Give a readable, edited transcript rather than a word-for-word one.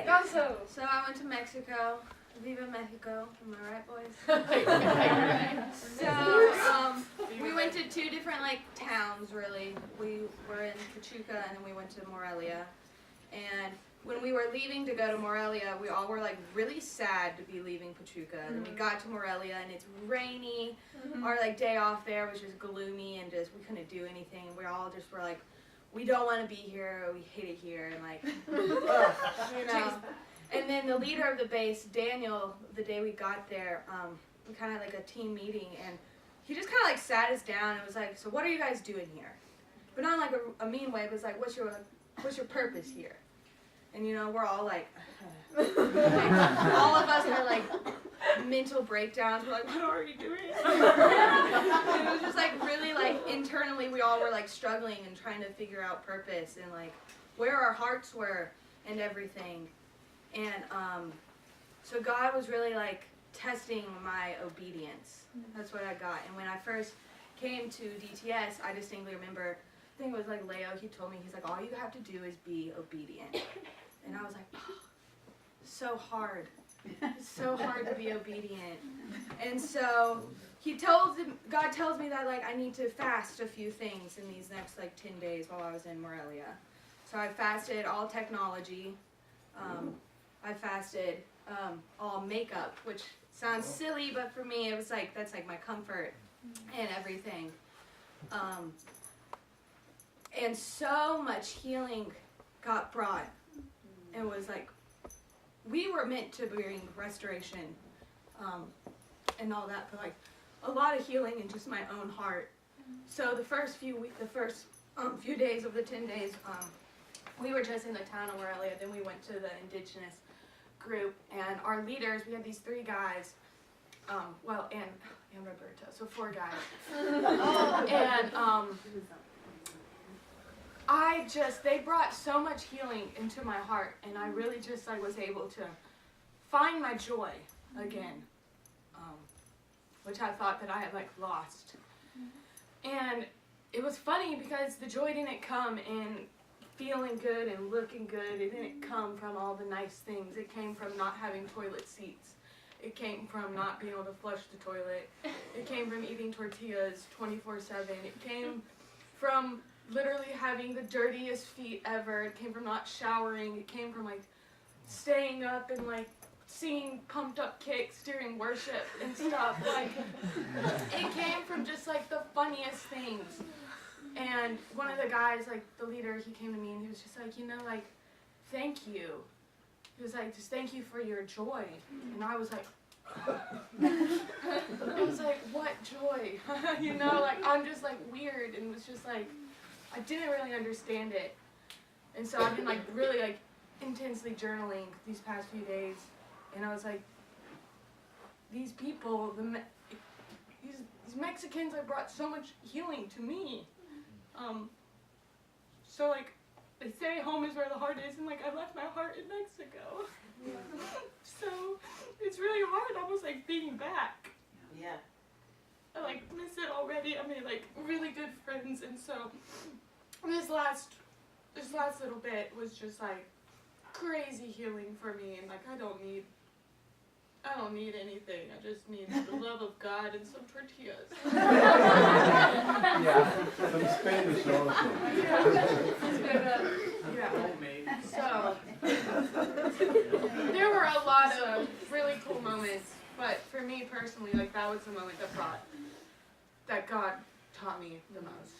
right. So I went to Mexico. Viva Mexico. Am I right, boys? So we went to two different towns, really. We were in Pachuca and then we went to Morelia. And when we were leaving to go to Morelia, we all were really sad to be leaving Pachuca. And we got to Morelia and it's rainy. Our day off there was just gloomy and just we couldn't do anything. We all just were we don't want to be here. We hate it here and you know. And then the leader of the base, Daniel, the day we got there, we kind of a team meeting, and he just kind of sat us down and was so what are you guys doing here? But not in a mean way, but what's your purpose here? And we're all all of us are mental breakdowns. We're what are you doing? And it was just really internally we all were struggling and trying to figure out purpose and where our hearts were and everything. And so God was really testing my obedience. That's what I got. And when I first came to DTS, I distinctly remember, I think it was Leo, he told me, he's all you have to do is be obedient. And I was oh, so hard. It's so hard to be obedient. And so God tells me that I need to fast a few things in these next 10 days while I was in Morelia. So I fasted all technology. I fasted all makeup, which sounds silly, but for me it was that's my comfort and everything. And so much healing got brought. It was we were meant to bring restoration and all that, but a lot of healing in just my own heart. So the first few days of the 10 days, we were just in the town of Morelia. Then we went to the indigenous group, and our leaders, we had these 3 guys, and Roberto, so 4 guys. And they brought so much healing into my heart, and I really just was able to find my joy again, which I thought that I had lost. And it was funny because the joy didn't come in feeling good and looking good. It didn't come from all the nice things. It came from not having toilet seats. It came from not being able to flush the toilet. It came from eating tortillas 24/7. It came from literally having the dirtiest feet ever. It came from not showering. It came from staying up and singing pumped up kicks during worship and stuff. It came from just the funniest things. And one of the guys, the leader, he came to me and he was just thank you. He was just thank you for your joy. And I was what joy? I'm just weird, and it was just I didn't really understand it. And so I've been really intensely journaling these past few days, and I was these people, these Mexicans brought so much healing to me. So they say home is where the heart is, and I left my heart in Mexico. So it's really hard, almost being back. Yeah. I miss it already. I made really good friends, and so this last little bit was just crazy healing for me, and I don't need anything. I just need the love of God and some tortillas. Yeah, some Spanish also. Yeah. So there were a lot of really cool moments, but for me personally, that was the moment that God taught me the most.